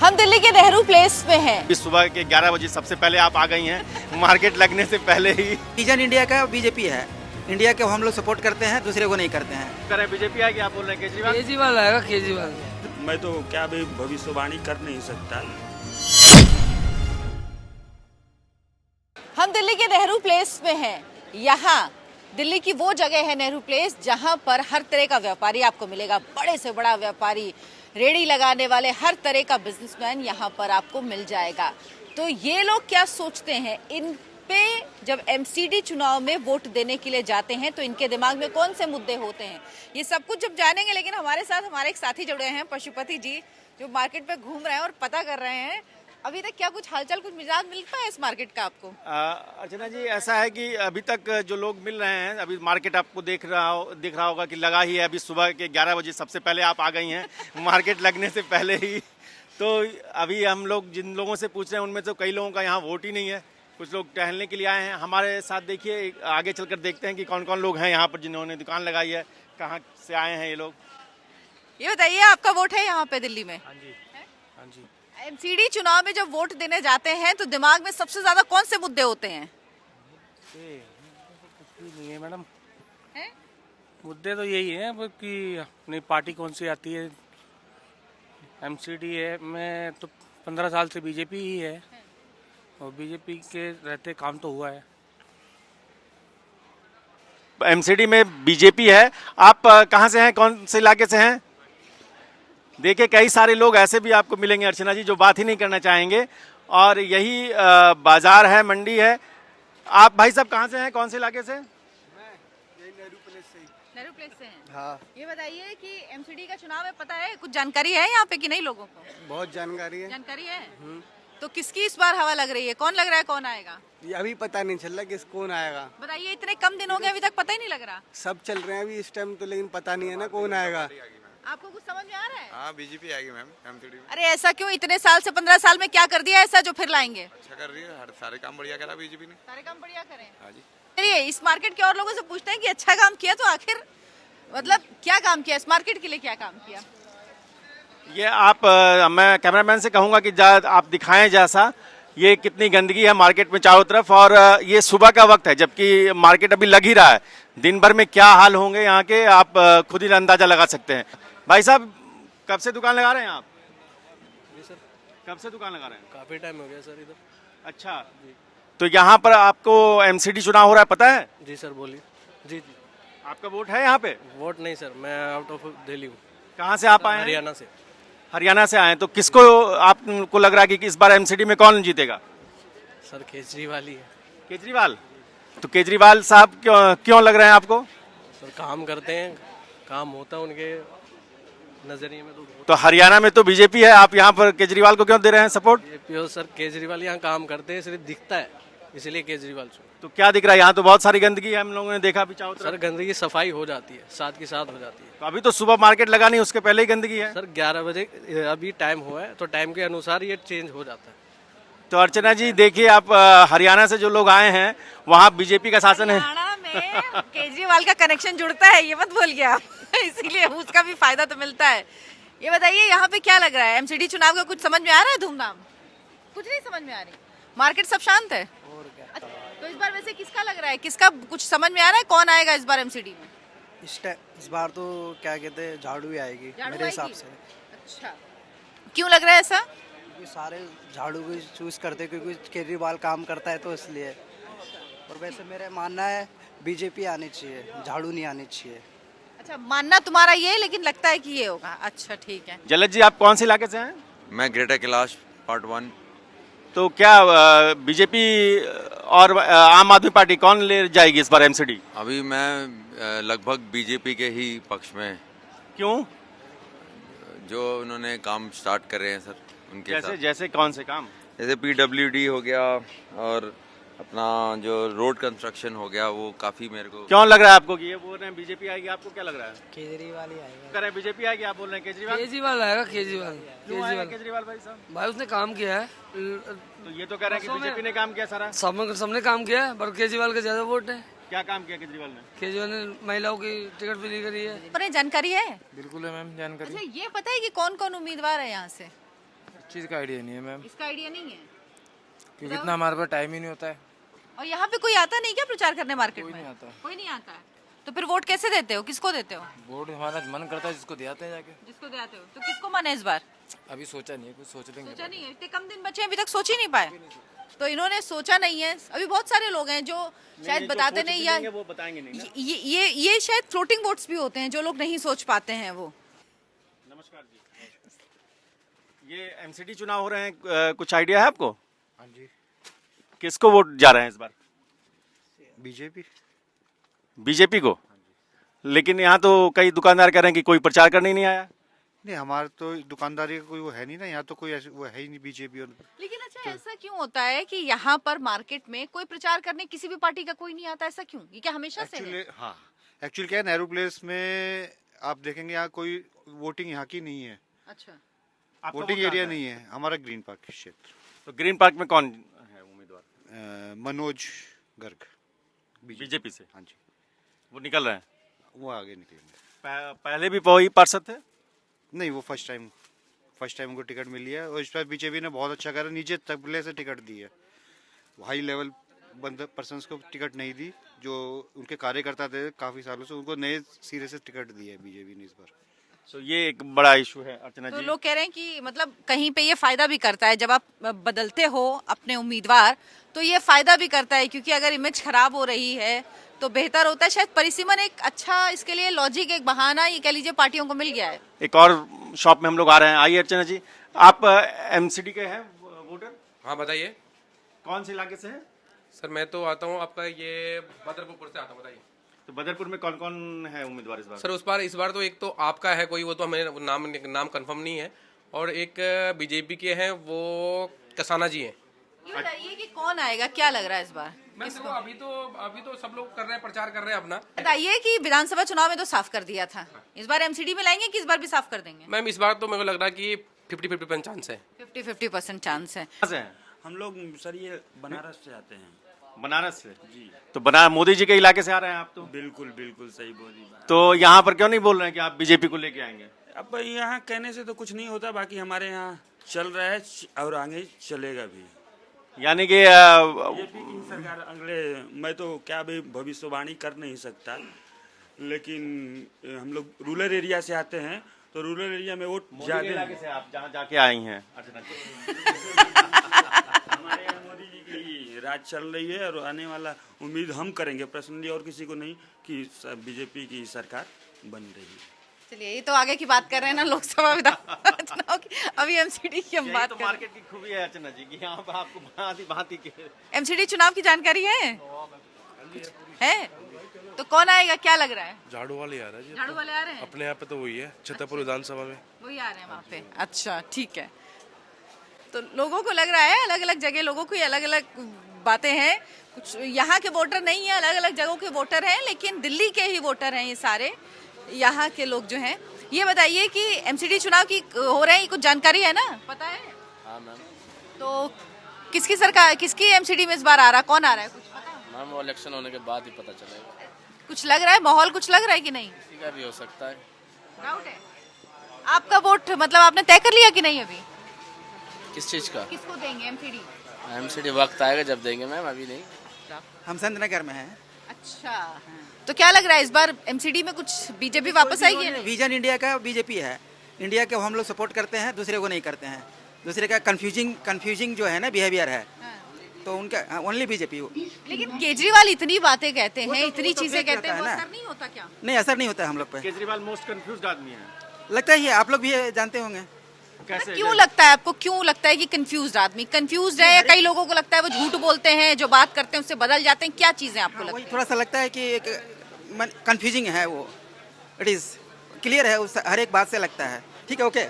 हम दिल्ली के नेहरू प्लेस में हैं। इस सुबह के 11 बजे सबसे पहले आप आ गई हैं, मार्केट लगने से पहले ही। विजन इंडिया का बीजेपी है, इंडिया को हम लोग सपोर्ट करते हैं, दूसरे को नहीं करते हैं। करें बीजेपी आएगी, आप बोल रहे हैं केजरीवाल? केजरीवाल आएगा, केजरीवाल। मैं तो क्या भी भविष्यवाणी कर नहीं सकता। हम दिल्ली के नेहरू प्लेस में हैं। यहाँ दिल्ली की वो जगह है नेहरू प्लेस जहाँ पर हर तरह का व्यापारी आपको मिलेगा। बड़े से बड़ा व्यापारी, रेड़ी लगाने वाले, हर तरह का बिजनेसमैन यहाँ पर आपको मिल जाएगा। तो ये लोग क्या सोचते हैं, इन पे जब एमसीडी चुनाव में वोट देने के लिए जाते हैं तो इनके दिमाग में कौन से मुद्दे होते हैं, ये सब कुछ जब जानेंगे। लेकिन हमारे साथ हमारे एक साथी जुड़े हैं, पशुपति जी, जो मार्केट पे घूम रहे हैं और पता कर रहे हैं अभी तक क्या कुछ हालचाल, कुछ मिजाज मिलता है इस मार्केट का आपको? अर्चना जी, ऐसा है कि अभी तक जो लोग मिल रहे हैं, अभी मार्केट आपको दिख रहा होगा कि लगा ही है। अभी सुबह के 11 बजे सबसे पहले आप आ गई हैं, मार्केट लगने से पहले ही। तो अभी हम लोग जिन लोगों से पूछ रहे हैं उनमें तो कई लोगों का यहाँ वोट ही नहीं है। कुछ लोग टहलने के लिए आए हैं हमारे साथ। देखिए आगे चलकर देखते हैं कि कौन कौन लोग हैं यहाँ पर जिन्होंने दुकान लगाई है, कहाँ से आए हैं ये लोग। ये बताइए, आपका वोट है यहाँ पे दिल्ली में? हाँ जी, हाँ जी। एमसीडी चुनाव में जब वोट देने जाते हैं तो दिमाग में सबसे ज्यादा कौन से मुद्दे होते हैं? कुछ भी नहीं है मैडम, हैं? मुद्दे तो यही है कि अपनी पार्टी कौन सी आती है। एमसीडी है, मैं तो 15 साल से बीजेपी ही है और बीजेपी के रहते काम तो हुआ है। एमसीडी में बीजेपी है। आप कहाँ से हैं, कौन से इलाके से हैं? देखिए कई सारे लोग ऐसे भी आपको मिलेंगे अर्चना जी जो बात ही नहीं करना चाहेंगे। और यही बाजार है, मंडी है। आप भाई साहब कहाँ से हैं, कौन से इलाके से? नेहरू प्लेस से हैं। हाँ, ये बताइए कि एमसीडी का चुनाव है, पता है, कुछ जानकारी है यहाँ पे कि नहीं लोगों को? बहुत जानकारी है। जानकारी है। तो किसकी इस बार हवा लग रही है, कौन लग रहा है, कौन आएगा? ये अभी पता नहीं चल रहा किस कौन आएगा। बताइए, इतने कम दिन हो गए अभी तक पता ही नहीं लग रहा। सब चल रहे हैं अभी इस टाइम तो, लेकिन पता नहीं है ना कौन आएगा। आपको कुछ समझ में आ रहा है? हाँ, बीजेपी आएगी मैम एमसीडी में। अरे ऐसा क्यों? इतने साल से, 15 साल में क्या कर दिया ऐसा जो फिर लाएंगे? अच्छा कर रही है, हर सारे काम बढ़िया करा बीजेपी ने। सारे काम बढ़िया करें। हाँ जी। चलिए, इस मार्केट के और लोगों से पूछते हैं कि अच्छा काम किया तो आखिर मतलब क्या काम किया, इस मार्केट के लिए क्या काम किया? ये आप मैं कैमरामैन से कहूँगा कि आप दिखाएं जैसा ये कितनी गंदगी है मार्केट में चारों तरफ। और ये सुबह का वक्त है जबकि मार्केट अभी लग ही रहा है। दिन भर में क्या हाल होंगे यहाँ के, आप खुद ही अंदाजा लगा सकते हैं। भाई साहब, कब से दुकान लगा रहे हैं आप? जी सर, कब से दुकान लगा रहे हैं? काफ़ी टाइम हो गया सर इधर। अच्छा, तो यहाँ पर आपको एमसीडी चुनाव हो रहा है, पता है? जी सर, बोलिए। जी जी। आपका वोट है यहाँ पे? वोट नहीं सर, मैं आउट ऑफ दिल्ली हूँ। कहाँ से आप आए हैं? हरियाणा से। हरियाणा से आए हैं। तो किसको आपको लग रहा है कि इस बार एमसीडी में कौन जीतेगा? सर केजरीवाल ही है। केजरीवाल। तो केजरीवाल साहब क्यों लग रहे हैं आपको? सर काम करते हैं, काम होता है उनके नजरिए में तो हरियाणा में तो बीजेपी है, आप यहाँ पर केजरीवाल को क्यों दे रहे हैं सपोर्ट? तो सर केजरीवाल यहाँ काम करते हैं, सिर्फ दिखता है इसलिए केजरीवाल से। तो क्या दिख रहा है? यहाँ तो बहुत सारी गंदगी है, हम लोगों ने देखा अभी चारों तरफ। सर गंदगी सफाई हो जाती है, साथ की साथ हो जाती है। तो अभी तो सुबह मार्केट लगा नहीं, उसके पहले ही गंदगी है। सर 11 बजे अभी टाइम हुआ है, तो टाइम के अनुसार ये चेंज हो जाता है। तो अर्चना जी देखिए, आप हरियाणा से जो लोग आए हैं वहाँ बीजेपी का शासन है। हरियाणा में केजरीवाल का कनेक्शन जुड़ता है, ये मत भूल गया इसीलिए उसका भी फायदा तो मिलता है। ये बताइए, यहाँ पे क्या लग रहा है, एमसीडी चुनाव का कुछ समझ में आ रहा है? धूमधाम कुछ नहीं समझ में आ रही, मार्केट सब शांत है। और क्या? अच्छा, तो इस बार वैसे किसका लग रहा है, किसका कुछ समझ में आ रहा है, कौन आएगा इस बार एमसीडी में? इस बार तो क्या कहते हैं, झाड़ू ही आएगी झाड़ू मेरे हिसाब आएगी? से। अच्छा, क्यों लग रहा है ऐसा? क्योंकि सारे झाड़ू को चूज करते हैं, क्योंकि केजरीवाल काम करता है तो इसलिए। और वैसे मेरा मानना है बीजेपी आनी चाहिए, झाड़ू नहीं आनी चाहिए। अच्छा, मानना तुम्हारा ये है, लेकिन लगता है कि ये होगा। अच्छा ठीक है। जलद जी, आप कौन से इलाके से हैं? मैं ग्रेटर कैलाश पार्ट 1। तो क्या बीजेपी और आम आदमी पार्टी कौन ले जाएगी इस बार एमसीडी? अभी मैं लगभग बीजेपी के ही पक्ष में। क्यों? जो उन्होंने काम स्टार्ट करे हैं सर, उनके जैसे साथ। जैसे कौन से काम? जैसे PWD हो गया और अपना जो रोड कंस्ट्रक्शन हो गया, वो काफी मेरे को। क्यों लग रहा है आपको कि ये बोल रहे हैं बीजेपी आएगी, आपको क्या लग रहा है? केजरीवाल ही आएगा। कह रहे हैं बीजेपी आएगी, आप बोल रहे हैं केजरीवाल। केजरीवाल आएगा, केजरीवाल। क्यों आएगा केजरीवाल भाई साहब? भाई उसने काम किया है, तो ये तो कह रहे हैं कि बीजेपी ने काम किया सारा। सबने काम किया है, पर केजरीवाल का ज्यादा वोट है। क्या काम किया केजरीवाल ने? केजरीवाल ने महिलाओं की टिकट फ्री करी है। पर जानकारी है? बिल्कुल है मैम जानकारी। अच्छा, ये पता है कि कौन कौन उम्मीदवार है यहाँ से? चीज़ का आइडिया नहीं है मैम, इसका आइडिया नहीं है। क्योंकि इतना हमारे पास टाइम ही नहीं होता है। और यहाँ पे कोई आता नहीं क्या प्रचार करने मार्केट में? कोई नहीं आता। कोई नहीं आता है। तो फिर वोट कैसे देते हो, किसको देते हो? वोट हमारा मन करता है जिसको दे आते हैं जाके। जिसको दे आते हो। तो किसको माने इस बार? अभी सोचा नहीं है, कुछ सोच लेंगे। सोचा नहीं है, इतने कम दिन बचे हैं, अभी तक सोच ही नहीं पाए। तो इन्होंने सोचा नहीं है। अभी बहुत सारे लोग हैं जो शायद बताते नहीं, या वो बताएंगे नहीं ना। ये शायद फ्लोटिंग वोट्स भी होते हैं जो लोग नहीं सोच पाते हैं वो। नमस्कार जी, ये एमसीडी चुनाव हो रहे हैं, कुछ आइडिया है आपको? हाँ जी, किसको वोट जा रहे हैं इस बार? बीजेपी। बीजेपी को। लेकिन यहाँ तो कई दुकानदार कह रहे हैं कि कोई प्रचार करने ही नहीं आया। नहीं, हमारे तो दुकानदारी का कोई वो है नहीं ना, यहाँ तो कोई ऐसे वो है ही नहीं बीजेपी। और लेकिन अच्छा ऐसा क्यों होता है कि यहाँ पर मार्केट में कोई प्रचार करने किसी भी पार्टी का कोई नहीं आता, ऐसा क्यों? ये क्या हमेशा से एक्चुअली है? हाँ, एक्चुअली क्या है, नेहरू प्लेस में आप देखेंगे यहाँ कोई वोटिंग यहाँ की नहीं है, अच्छा, आपका वोटिंग वोट एरिया कहाँ का नहीं है। हमारा ग्रीन पार्क क्षेत्र। तो ग्रीन पार्क में कौन है उम्मीदवार? मनोज गर्ग, बीजेपी से। हाँ जी, वो निकल रहे हैं। वो आगे निकलेंगे। पहले भी वही पार्षद थे। नहीं, वो फर्स्ट टाइम उनको टिकट मिली है, और इस बार बीजेपी ने बहुत अच्छा करा, नीचे तबले से टिकट दी है। हाई लेवल पर्सन्स को टिकट नहीं दी, जो उनके कार्यकर्ता थे काफी सालों से, उनको नए सिरे से टिकट दी है बीजेपी ने इस बार। तो ये एक बड़ा इशू है अर्चना तो जी। लोग कह रहे हैं कि मतलब कहीं पे ये फायदा भी करता है, जब आप बदलते हो अपने उम्मीदवार तो ये फायदा भी करता है, क्योंकि अगर इमेज खराब हो रही है तो बेहतर होता है। शायद परिसीमन एक अच्छा इसके लिए लॉजिक, एक बहाना ये कह लीजिए पार्टियों को मिल गया है। एक और शॉप में हम लोग आ रहे हैं। आइए अर्चना जी, आप एमसीडी के हैं वोटर? हाँ बताइए। कौन से इलाके से हैं? सर मैं तो आता हूँ आपका ये बदरपुर से आता हूँ। बताइए तो बदरपुर में कौन कौन है उम्मीदवार इस बार? सर इस बार तो एक तो आपका है कोई, वो तो हमें नाम कंफर्म नहीं है, और एक बीजेपी के हैं वो कसाना जी हैं। ये बताइए कि कौन आएगा, क्या लग रहा है इस बार? मैं देखो अभी तो सब लोग कर रहे हैं, प्रचार कर रहे हैं अपना। बताइए कि विधानसभा चुनाव में तो साफ कर दिया था, इस बार एमसीडी में लाएंगे कि इस बार भी साफ कर देंगे? मैम इस बार तो मेरे को लग रहा है कि 50-50% चांस है। 50-50% चांस है। कहाँ से हैं? हम लोग सर ये बनारस से आते हैं। बनारस से जी। तो मोदी जी के इलाके से आ रहे हैं आप तो? बिल्कुल बिल्कुल सही बोली बात। तो यहाँ पर क्यों नहीं बोल रहे हैं कि आप बीजेपी को लेके आएंगे? अब यहाँ कहने से तो कुछ नहीं होता, बाकी हमारे यहाँ चल रहा है और आगे चलेगा भी। यानी कि बीजेपी की सरकार अगले, मैं तो क्या भी भविष्यवाणी कर नहीं सकता, लेकिन हम लोग रूरल एरिया से आते हैं, तो रूरल एरिया में वोट मोदी के ज्यादा इलाके है। से आप जहाँ जाके आई हैं अर्चना जी। हमारे यहाँ मोदी जी की राज चल रही है, और आने वाला उम्मीद हम करेंगे पर्सनली, और किसी को नहीं, कि बीजेपी की सरकार बन रही है। चलिए, ये तो आगे की बात कर रहे हैं ना, लोकसभा विधानसभा चुनाव की। अभी एमसीडी की हम बात तो कर रहे हैं। मार्केट की खूबी है अर्चना जी कि यहाँ पर आपको भांति के एमसीडी चुनाव की जानकारी है? तो कौन आएगा, क्या लग रहा है? झाड़ू वाले आ रहा है जी, झाड़ू वाले आ रहे हैं? अपने यहाँ पे तो वही है, छतरपुर विधानसभा में। वही आ रहे हैं वहाँ पे। अच्छा ठीक है। तो लोगों को लग रहा है, अलग अलग जगह लोगों की अलग अलग बातें हैं। कुछ यहाँ के वोटर नहीं है, अलग अलग जगहों के वोटर हैं, लेकिन दिल्ली के ही वोटर हैं ये सारे, यहाँ के लोग जो हैं। ये बताइए कि एमसीडी चुनाव की हो रहे हैं, कुछ जानकारी है ना, पता है? हाँ मैम। तो किसकी सरकार, किसकी एमसीडी में इस बार आ रहा है, कौन आ रहा है, कुछ पता है? मैम वो इलेक्शन होने के बाद ही पता चलेगा। कुछ लग रहा है, माहौल कुछ लग रहा है कि नहीं? किसी का भी हो सकता है। डाउट है। आपका वोट मतलब आपने तय कर लिया कि नहीं अभी? किस चीज़ का? किसको देंगे एमसीडी? एमसीडी वक्त आएगा जब देंगे मैम, अभी नहीं। हम संतनगर में हैं। अच्छा, तो क्या लग रहा है इस बार एमसीडी में कुछ बीजेपी वापस आएगी या नहीं? विजन इंडिया का बीजेपी है, इंडिया के हम लोग सपोर्ट करते हैं, दूसरे को नहीं करते हैं। दूसरे का कंफ्यूजिंग जो है ना बिहेवियर है, तो उनका ओनली बीजेपी। लेकिन केजरीवाल इतनी बातें कहते हैं, इतनी चीजें कहते हैं, वो है ना। असर नहीं होता क्या? नहीं, असर नहीं होता है हम लोग पे। केजरीवाल मोस्ट कंफ्यूज्ड आदमी है। लगता ही है, आप लोग भी जानते होंगे। कैसे? क्यों लगता है आपको, क्यों लगता है कि कंफ्यूज्ड आदमी कंफ्यूज्ड है, या कई लोगों को लगता है वो झूठ बोलते हैं, जो बात करते हैं उससे बदल जाते हैं, क्या चीजें आपको लगता वही है? थोड़ा सा लगता है कि कंफ्यूजिंग है वो, इट इज क्लियर है, उस हर एक बात से लगता है। ठीक है, ओके।